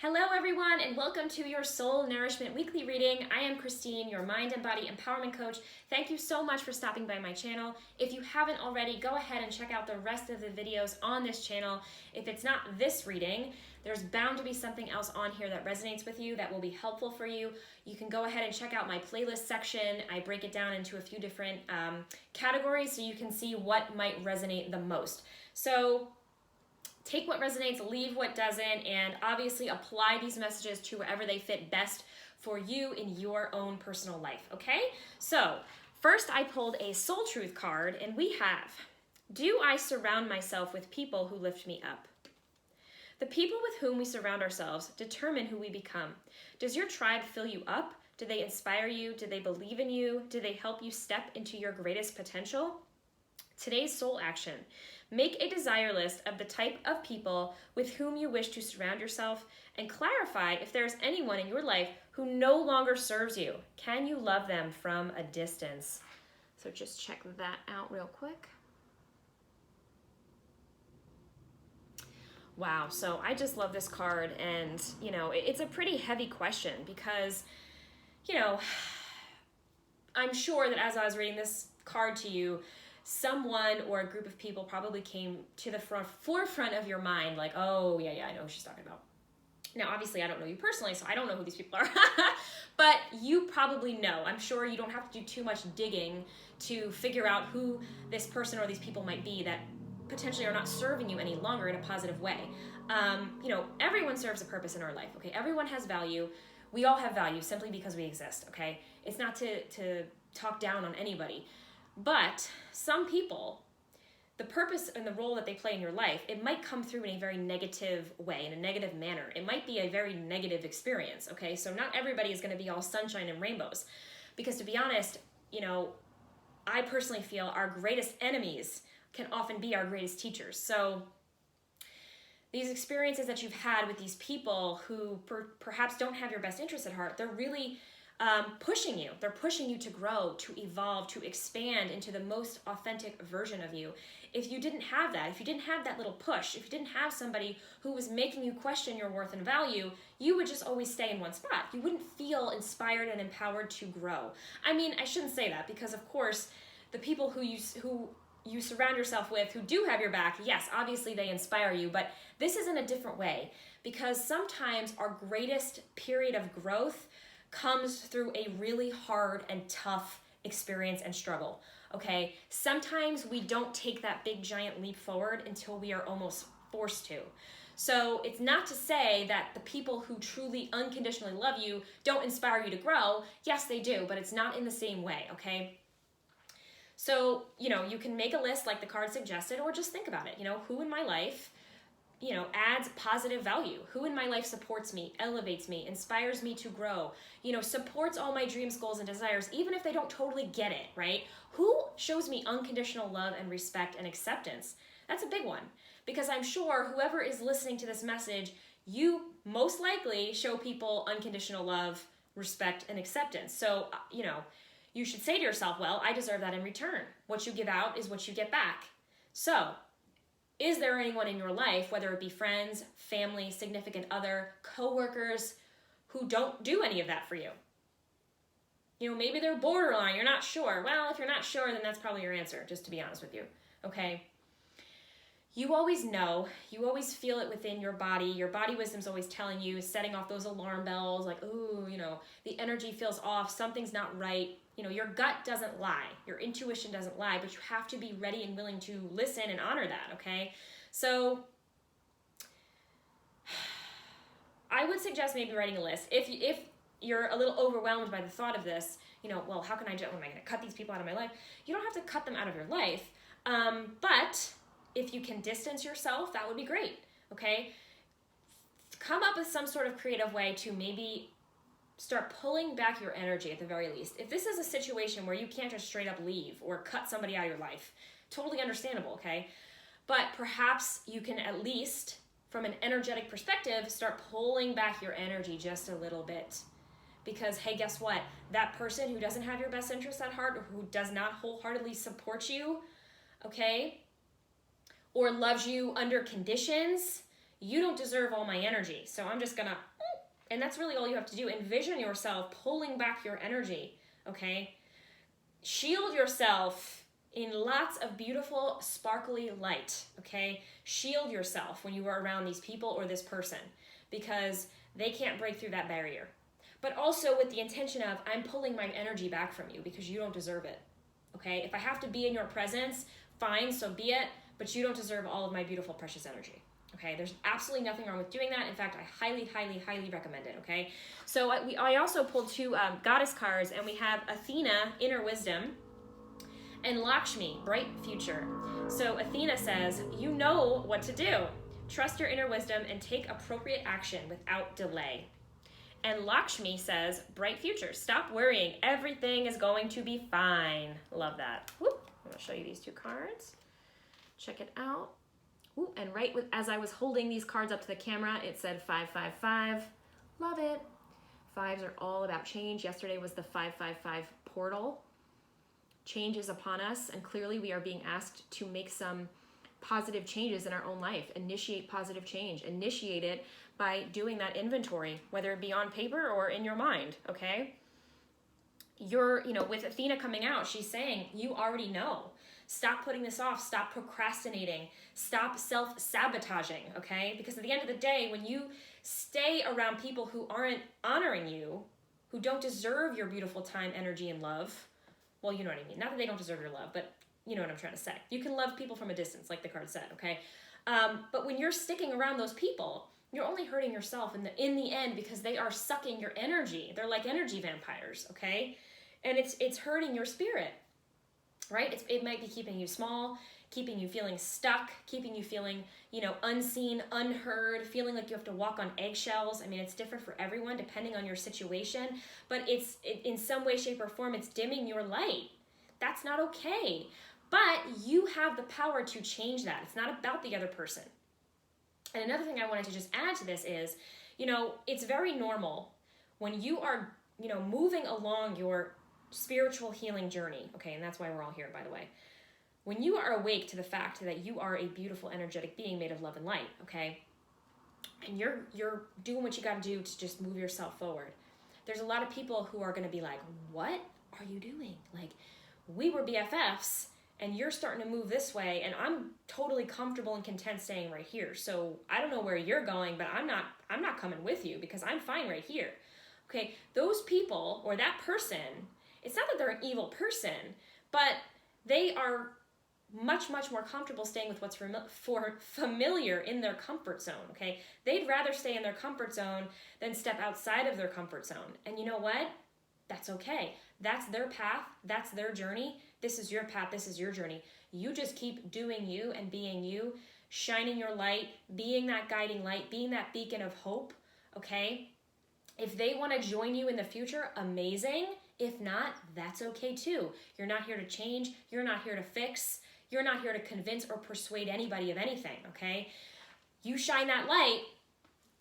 Hello everyone, and welcome to your Soul Nourishment Weekly Reading. I am Christine, your Mind and Body Empowerment Coach. Thank you so much for stopping by my channel. If you haven't already, go ahead and check out the rest of the videos on this channel. If it's not this reading, there's bound to be something else on here that resonates with you that will be helpful for you. You can go ahead and check out my playlist section. I break it down into a few different categories so you can see what might resonate the most. So take what resonates, leave what doesn't, and obviously apply these messages to wherever they fit best for you in your own personal life, okay? So first I pulled a Soul Truth card, and we have, do I surround myself with people who lift me up? The people with whom we surround ourselves determine who we become. Does your tribe fill you up? Do they inspire you? Do they believe in you? Do they help you step into your greatest potential? Today's soul action. Make a desire list of the type of people with whom you wish to surround yourself and clarify if there's anyone in your life who no longer serves you. Can you love them from a distance? So just check that out real quick. Wow, so I just love this card, and it's a pretty heavy question because, I'm sure that as I was reading this card to you, someone or a group of people probably came to the forefront of your mind, like, oh, yeah, I know who she's talking about. Now, obviously, I don't know you personally, so I don't know who these people are, but you probably know. I'm sure you don't have to do too much digging to figure out who this person or these people might be that potentially are not serving you any longer in a positive way. Everyone serves a purpose in our life, okay? Everyone has value. We all have value simply because we exist, okay? It's not to talk down on anybody. But some people, the purpose and the role that they play in your life, it might come through in a very negative way, in a negative manner. It might be a very negative experience, okay? So not everybody is going to be all sunshine and rainbows. Because to be honest, I personally feel our greatest enemies can often be our greatest teachers. So these experiences that you've had with these people who perhaps don't have your best interests at heart, they're really pushing you. They're pushing you to grow, to evolve, to expand into the most authentic version of you. If you didn't have that, if you didn't have that little push, if you didn't have somebody who was making you question your worth and value, you would just always stay in one spot. You wouldn't feel inspired and empowered to grow. I mean, I shouldn't say that because, of course, the people who you surround yourself with who do have your back, yes, obviously they inspire you, but this is in a different way because sometimes our greatest period of growth comes through a really hard and tough experience and struggle, okay? Sometimes we don't take that big giant leap forward until we are almost forced to. So it's not to say that the people who truly unconditionally love you don't inspire you to grow. Yes, they do, but it's not in the same way, okay? So, you can make a list like the card suggested, or just think about it. Who in my life adds positive value? Who in my life supports me, elevates me, inspires me to grow, supports all my dreams, goals, and desires, even if they don't totally get it, right? Who shows me unconditional love and respect and acceptance? That's a big one, because I'm sure whoever is listening to this message, you most likely show people unconditional love, respect, and acceptance. So, you should say to yourself, well, I deserve that in return. What you give out is what you get back. So, is there anyone in your life, whether it be friends, family, significant other, coworkers, who don't do any of that for you? Maybe they're borderline, you're not sure. Well, if you're not sure, then that's probably your answer, just to be honest with you, okay? You always know, you always feel it within your body wisdom's always telling you, setting off those alarm bells, like, ooh, the energy feels off, something's not right. Your gut doesn't lie, your intuition doesn't lie, but you have to be ready and willing to listen and honor that, okay? So I would suggest maybe writing a list. If you're a little overwhelmed by the thought of this, well, how can am I going to cut these people out of my life? You don't have to cut them out of your life, but if you can distance yourself, that would be great, okay? Come up with some sort of creative way to maybe start pulling back your energy at the very least. If this is a situation where you can't just straight up leave or cut somebody out of your life, totally understandable, okay? But perhaps you can at least, from an energetic perspective, start pulling back your energy just a little bit. Because, hey, guess what? That person who doesn't have your best interests at heart, or who does not wholeheartedly support you, okay, or loves you under conditions, you don't deserve all my energy. So I'm just gonna, and that's really all you have to do. Envision yourself pulling back your energy, okay? Shield yourself in lots of beautiful, sparkly light, okay? Shield yourself when you are around these people or this person, because they can't break through that barrier. But also with the intention of, I'm pulling my energy back from you because you don't deserve it, okay? If I have to be in your presence, fine, so be it, but you don't deserve all of my beautiful, precious energy, okay? There's absolutely nothing wrong with doing that. In fact, I highly, highly, highly recommend it, okay? So I also pulled two goddess cards, and we have Athena, Inner Wisdom, and Lakshmi, Bright Future. So Athena says, you know what to do. Trust your inner wisdom and take appropriate action without delay. And Lakshmi says, bright future. Stop worrying. Everything is going to be fine. Love that. Whoop. I'm going to show you these two cards. Check it out. Ooh, and as I was holding these cards up to the camera, it said 555. Love it. Fives are all about change. Yesterday was the 555 portal. Change is upon us, and clearly we are being asked to make some positive changes in our own life. Initiate positive change. Initiate it by doing that inventory, whether it be on paper or in your mind, okay? With Athena coming out, she's saying, you already know. Stop putting this off. Stop procrastinating. Stop self-sabotaging, okay? Because at the end of the day, when you stay around people who aren't honoring you, who don't deserve your beautiful time, energy, and love, well, you know what I mean. Not that they don't deserve your love, but you know what I'm trying to say. You can love people from a distance, like the card said, okay? But when you're sticking around those people, you're only hurting yourself in the end, because they are sucking your energy. They're like energy vampires, okay? And it's hurting your spirit, right? It might be keeping you small, keeping you feeling stuck, keeping you feeling, unseen, unheard, feeling like you have to walk on eggshells. I mean, it's different for everyone depending on your situation, but in some way, shape, or form, it's dimming your light. That's not okay. But you have the power to change that. It's not about the other person. And another thing I wanted to just add to this is, it's very normal when you are, moving along your spiritual healing journey, okay, and that's why we're all here, by the way. When you are awake to the fact that you are a beautiful, energetic being made of love and light, okay, and you're doing what you got to do to just move yourself forward, there's a lot of people who are going to be like, what are you doing? Like, we were BFFs, and you're starting to move this way, and I'm totally comfortable and content staying right here. So I don't know where you're going, but I'm not coming with you because I'm fine right here. Okay, those people or that person, it's not that they're an evil person, but they are much, much more comfortable staying with what's familiar in their comfort zone, okay? They'd rather stay in their comfort zone than step outside of their comfort zone. And you know what? That's okay. That's their path. That's their journey. This is your path. This is your journey. You just keep doing you and being you, shining your light, being that guiding light, being that beacon of hope, okay? If they want to join you in the future, amazing. If not, that's okay too. You're not here to change. You're not here to fix. You're not here to convince or persuade anybody of anything, okay? You shine that light.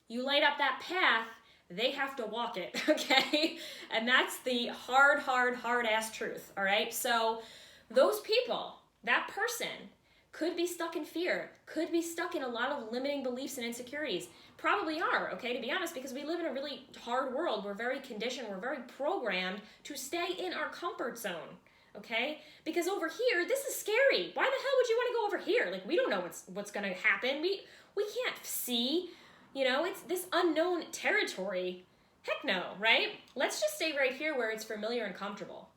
You light up that path. They have to walk it, okay? And that's the hard ass truth, all right? So those people, that person could be stuck in fear, could be stuck in a lot of limiting beliefs and insecurities. Probably are, okay, to be honest, because we live in a really hard world. We're very conditioned, we're very programmed to stay in our comfort zone, okay? Because over here, this is scary. Why the hell would you want to go over here? Like, we don't know what's going to happen. We can't see. It's this unknown territory. Heck no, right? Let's just stay right here where it's familiar and comfortable.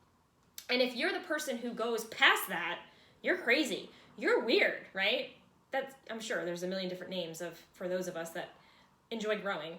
And if you're the person who goes past that, you're crazy. You're weird, right? I'm sure there's a million different names for those of us that enjoy growing.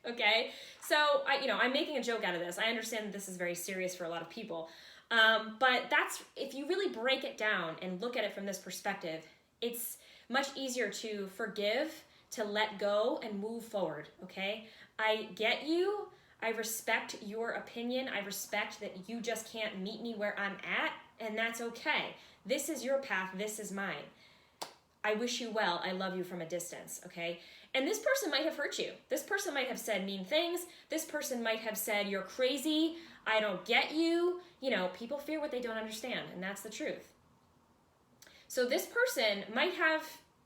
Okay? So, I'm making a joke out of this. I understand that this is very serious for a lot of people. But if you really break it down and look at it from this perspective, it's much easier to forgive, to let go, and move forward, okay? I get you. I respect your opinion. I respect that you just can't meet me where I'm at, and that's okay. This is your path. This is mine. I wish you well. I love you from a distance, okay? And this person might have hurt you. This person might have said mean things. This person might have said, you're crazy. I don't get you. People fear what they don't understand, and that's the truth. So this person might have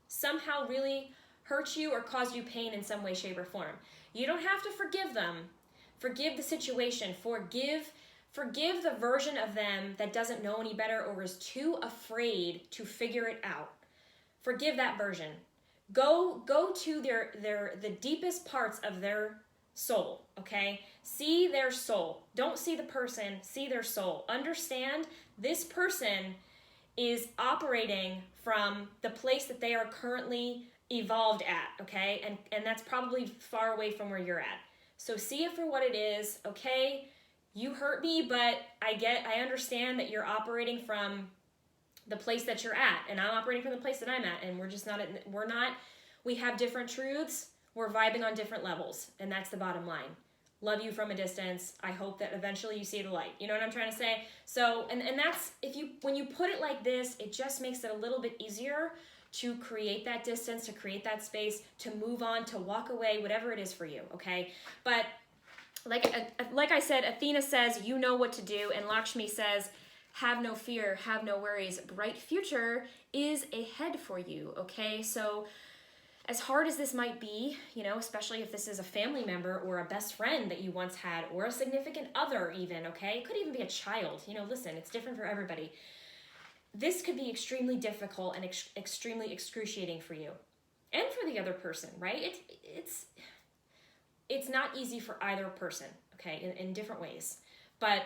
somehow really hurt you or caused you pain in some way, shape, or form. You don't have to forgive them. Forgive the situation. Forgive the version of them that doesn't know any better or is too afraid to figure it out. Forgive that version. Go to the deepest parts of their soul, okay? See their soul. Don't see the person, see their soul. Understand this person is operating from the place that they are currently evolved at, okay? And that's probably far away from where you're at. So see it for what it is, okay? You hurt me, but I understand that you're operating from the place that you're at, and I'm operating from the place that I'm at, and we have different truths, we're vibing on different levels, and that's the bottom line. Love you from a distance. I hope that eventually you see the light. You know what I'm trying to say? So, and that's, when you put it like this, it just makes it a little bit easier to create that distance, to create that space, to move on, to walk away, whatever it is for you, okay? But like I said, Athena says, you know what to do, and Lakshmi says, have no fear, have no worries. Bright future is ahead for you, okay? So as hard as this might be, especially if this is a family member or a best friend that you once had, or a significant other even, okay? It could even be a child. Listen, it's different for everybody. This could be extremely difficult and extremely excruciating for you and for the other person, right? It's not easy for either person, okay, in different ways. But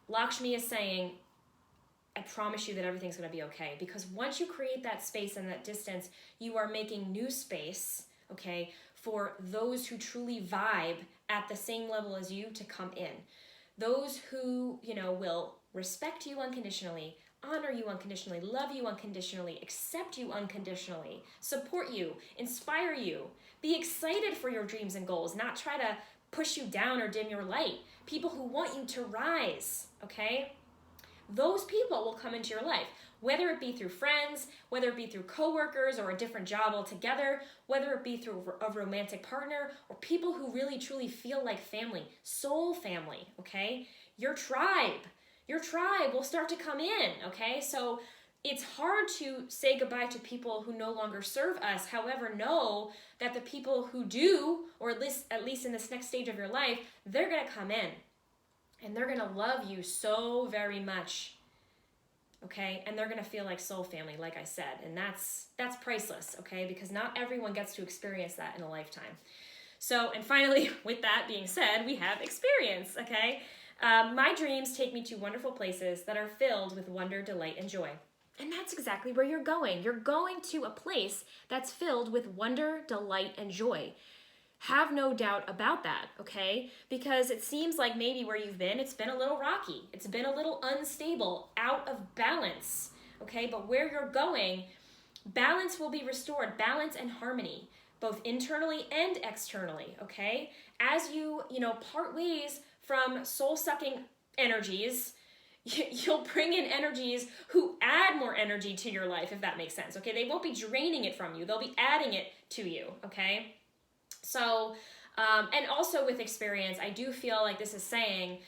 Lakshmi is saying, I promise you that everything's going to be okay. Because once you create that space and that distance, you are making new space, okay, for those who truly vibe at the same level as you to come in. Those who, will respect you unconditionally, honor you unconditionally, love you unconditionally, accept you unconditionally, support you, inspire you, be excited for your dreams and goals, not try to push you down or dim your light. People who want you to rise, okay? Those people will come into your life, whether it be through friends, whether it be through coworkers or a different job altogether, whether it be through a romantic partner or people who really truly feel like family, soul family, okay? Your tribe will start to come in, okay? So it's hard to say goodbye to people who no longer serve us. However, know that the people who do, or at least in this next stage of your life, they're going to come in. And they're going to love you so very much, okay? And they're going to feel like soul family, like I said. And that's priceless, okay? Because not everyone gets to experience that in a lifetime. So, and finally, with that being said, we have experience, okay? My dreams take me to wonderful places that are filled with wonder, delight, and joy. And that's exactly where you're going. You're going to a place that's filled with wonder, delight, and joy. Have no doubt about that, okay? Because it seems like maybe where you've been, it's been a little rocky. It's been a little unstable, out of balance, okay? But where you're going, balance will be restored, balance and harmony, both internally and externally, okay? As you part ways from soul-sucking energies, you'll bring in energies who add more energy to your life, if that makes sense, okay? They won't be draining it from you. They'll be adding it to you, okay? So, and also with experience, I do feel like this is saying,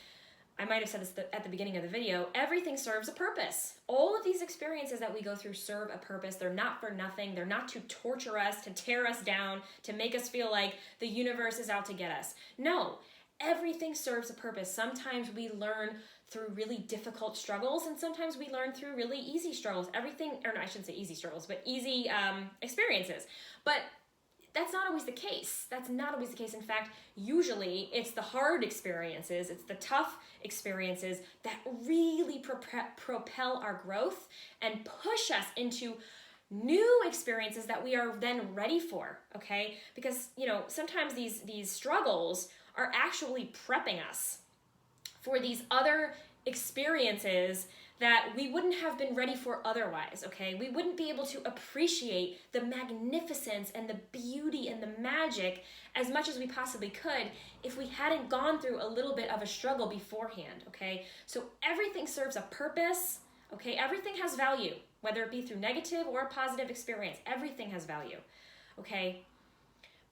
I might have said this at the beginning of the video, everything serves a purpose. All of these experiences that we go through serve a purpose. They're not for nothing. They're not to torture us, to tear us down, to make us feel like the universe is out to get us. No, everything serves a purpose. Sometimes we learn through really difficult struggles, and sometimes we learn through really easy struggles. I shouldn't say easy struggles, but easy experiences. But that's not always the case. That's not always the case. In fact, usually it's the hard experiences, it's the tough experiences that really propel our growth and push us into new experiences that we are then ready for, okay? Because, sometimes these struggles are actually prepping us for these other experiences that we wouldn't have been ready for otherwise, okay? We wouldn't be able to appreciate the magnificence and the beauty and the magic as much as we possibly could if we hadn't gone through a little bit of a struggle beforehand, okay? So everything serves a purpose, okay? Everything has value, whether it be through negative or a positive experience. Everything has value, okay?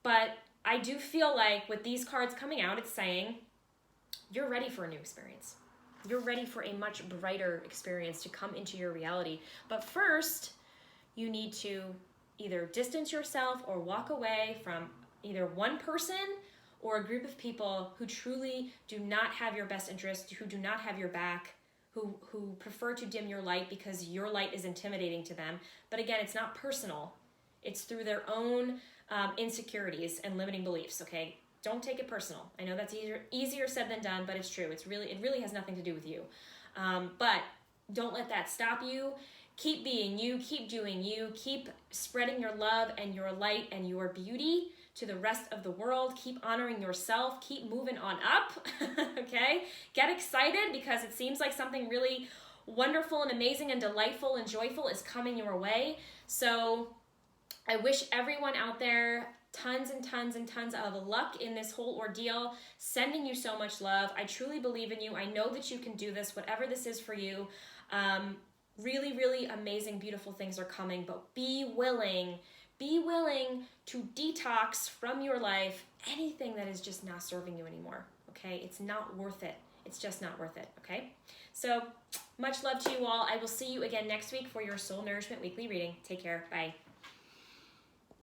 But I do feel like with these cards coming out, it's saying you're ready for a new experience. You're ready for a much brighter experience to come into your reality. But first, you need to either distance yourself or walk away from either one person or a group of people who truly do not have your best interest, who do not have your back, who prefer to dim your light because your light is intimidating to them. But again, it's not personal. It's through their own insecurities and limiting beliefs, okay? Don't take it personal. I know that's easier said than done, but it's true. It really has nothing to do with you. But don't let that stop you. Keep being you, keep doing you, keep spreading your love and your light and your beauty to the rest of the world. Keep honoring yourself, keep moving on up, okay? Get excited because it seems like something really wonderful and amazing and delightful and joyful is coming your way. So I wish everyone out there tons and tons and tons of luck in this whole ordeal, sending you so much love. I truly believe in you. I know that you can do this, whatever this is for you. Really, really amazing, beautiful things are coming, but be willing to detox from your life anything that is just not serving you anymore, okay? It's not worth it. It's just not worth it, okay? So much love to you all. I will see you again next week for your Soul Nourishment Weekly reading. Take care. Bye.